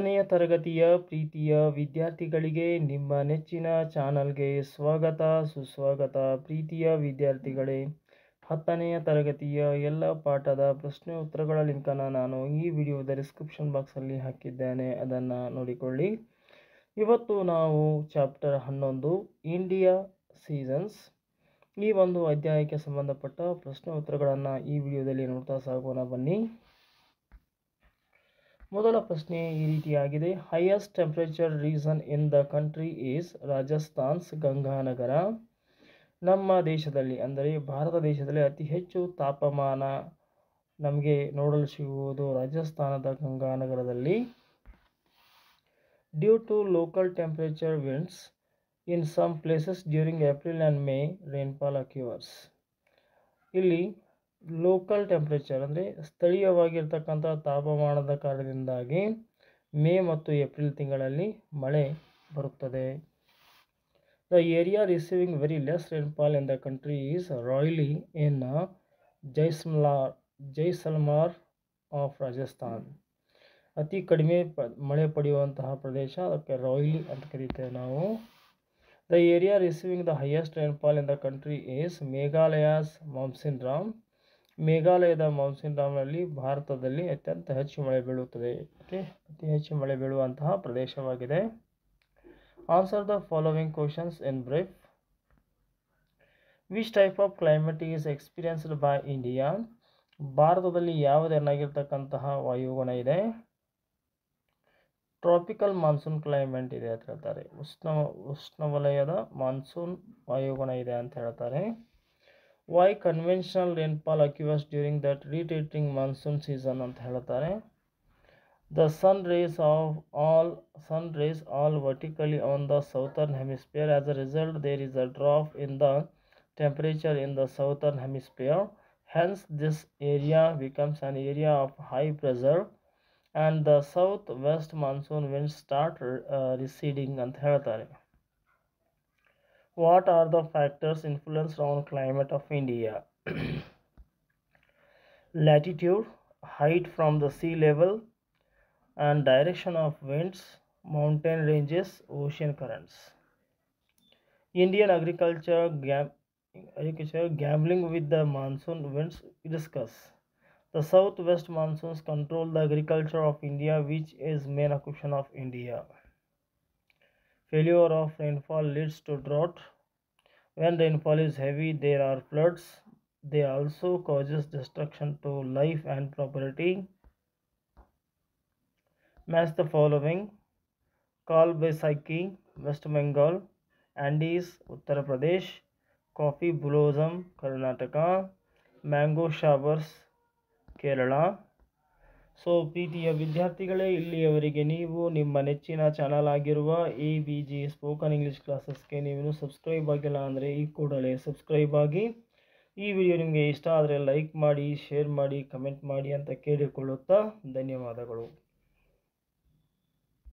10ನೆಯ ತರಗತಿಯ ಪ್ರೀತಿಯ ವಿದ್ಯಾರ್ಥಿಗಳಿಗೆ ನಿಮ್ಮ ನೆಚ್ಚಿನ ಚಾನಲ್ಗೆ ಸ್ವಾಗತ ಸುಸ್ವಾಗತ. ಪ್ರೀತಿಯ ವಿದ್ಯಾರ್ಥಿಗಳೇ, 10ನೆಯ ತರಗತಿಯ ಎಲ್ಲ ಪಾಠದ ಪ್ರಶ್ನೆ ಉತ್ತರಗಳ ಲಿಂಕನ್ನು ನಾನು ಈ ವಿಡಿಯೋದ ಡಿಸ್ಕ್ರಿಪ್ಷನ್ ಬಾಕ್ಸಲ್ಲಿ ಹಾಕಿದ್ದೇನೆ, ಅದನ್ನು ನೋಡಿಕೊಳ್ಳಿ. ಇವತ್ತು ನಾವು ಚಾಪ್ಟರ್ 11 ಇಂಡಿಯಾ ಸೀಸನ್ಸ್ ಈ ಒಂದು ಅಧ್ಯಾಯಕ್ಕೆ ಸಂಬಂಧಪಟ್ಟ ಪ್ರಶ್ನೆ ಉತ್ತರಗಳನ್ನು ಈ ವಿಡಿಯೋದಲ್ಲಿ ನೋಡ್ತಾ ಸಾಗೋಣ ಬನ್ನಿ. ಮೊದಲ ಪ್ರಶ್ನೆ ಈ ರೀತಿಯಾಗಿದೆ. Highest temperature region in the country is Rajasthan's Ganganagar. ನಮ್ಮ ದೇಶದಲ್ಲಿ ಅಂದರೆ ಭಾರತ ದೇಶದಲ್ಲಿ ಅತಿ ಹೆಚ್ಚು ತಾಪಮಾನ ನಮಗೆ ನೋಡಲು ಸಿಗುವುದು ರಾಜಸ್ಥಾನದ ಗಂಗಾನಗರದಲ್ಲಿ. Due to local temperature winds in some places during April and May rainfall occurs. ಇಲ್ಲಿ ಲೋಕಲ್ ಟೆಂಪರೇಚರ್ ಅಂದರೆ ಸ್ಥಳೀಯವಾಗಿರ್ತಕ್ಕಂಥ ತಾಪಮಾನದ ಕಾರಣದಿಂದಾಗಿ ಮೇ ಮತ್ತು ಏಪ್ರಿಲ್ ತಿಂಗಳಲ್ಲಿ ಮಳೆ ಬರುತ್ತದೆ. The area receiving very less rainfall in the country is Royli in Jaisalmer of Rajasthan. ಅತಿ ಕಡಿಮೆ ಮಳೆ ಪಡೆಯುವಂತಹ ಪ್ರದೇಶ, ಅದಕ್ಕೆ ರಾಯ್ಲಿ ಅಂತ ಕರೀತೇವೆ ನಾವು. The area receiving the highest rainfall in the country is Meghalaya's Mawsynram. ಮೇಘಾಲಯದ ಮೌನ್ಸಿನ್ರಾಮ್ನಲ್ಲಿ ಭಾರತದಲ್ಲಿ ಅತ್ಯಂತ ಹೆಚ್ಚು ಮಳೆ ಬೀಳುತ್ತದೆ, ಅತಿ ಹೆಚ್ಚು ಮಳೆ ಬೀಳುವಂತಹ ಪ್ರದೇಶವಾಗಿದೆ. Answer the following questions in brief. Which type of climate is experienced by India. ಭಾರತದಲ್ಲಿ ಯಾವುದನ್ನಾಗಿರ್ತಕ್ಕಂತಹ ವಾಯುಗುಣ ಇದೆ? ಟ್ರಾಪಿಕಲ್ ಮಾನ್ಸೂನ್ ಕ್ಲೈಮೇಟ್ ಇದೆ ಅಂತ ಹೇಳ್ತಾರೆ. ಉಷ್ಣವಲಯದ ಮಾನ್ಸೂನ್ ವಾಯುಗುಣ ಇದೆ ಅಂತ ಹೇಳ್ತಾರೆ. Why conventional rainfall occurs during that retreating monsoon season ಅಂತ ಹೇಳ್ತಾರೆ. The sun rays all vertically on the southern hemisphere. As a result there is a drop in the temperature in the southern hemisphere. Hence this area becomes an area of high pressure and the south west monsoon winds start receding ಅಂತ ಹೇಳ್ತಾರೆ. What are the factors influenced on climate of India? Latitude, height from the sea level and direction of winds, mountain ranges, ocean currents. Indian agriculture gambling with the monsoon winds. Discuss. The southwest monsoons control the agriculture of India, which is main occupation of India. Failure of rainfall leads to drought. When rainfall is heavy, there are floods. They also causes destruction to life and property. Match the following. Kal Baisakhi, West Bengal. Andes, Uttar Pradesh. Coffee blossom, Karnataka. Mango showers, Kerala. So ಪ್ರೀತಿಯ ವಿದ್ಯಾರ್ಥಿಗಳೇ, ಇಲ್ಲಿಯವರೆಗೆ ನೀವು ನಿಮ್ಮ ನೆಚ್ಚಿನ channel ಆಗಿರುವ ABG spoken English ಕ್ಲಾಸಸ್ಗೆ ನೀವು subscribe ಆಗಿಲ್ಲ ಅಂದರೆ ಈ ಕೂಡಲೇ ಸಬ್ಸ್ಕ್ರೈಬ್ ಆಗಿ. ಈ ವಿಡಿಯೋ ನಿಮಗೆ ಇಷ್ಟ ಆದರೆ ಲೈಕ್ ಮಾಡಿ, ಶೇರ್ ಮಾಡಿ, ಕಮೆಂಟ್ ಮಾಡಿ ಅಂತ ಕೇಳಿಕೊಳ್ಳುತ್ತಾ ಧನ್ಯವಾದಗಳು.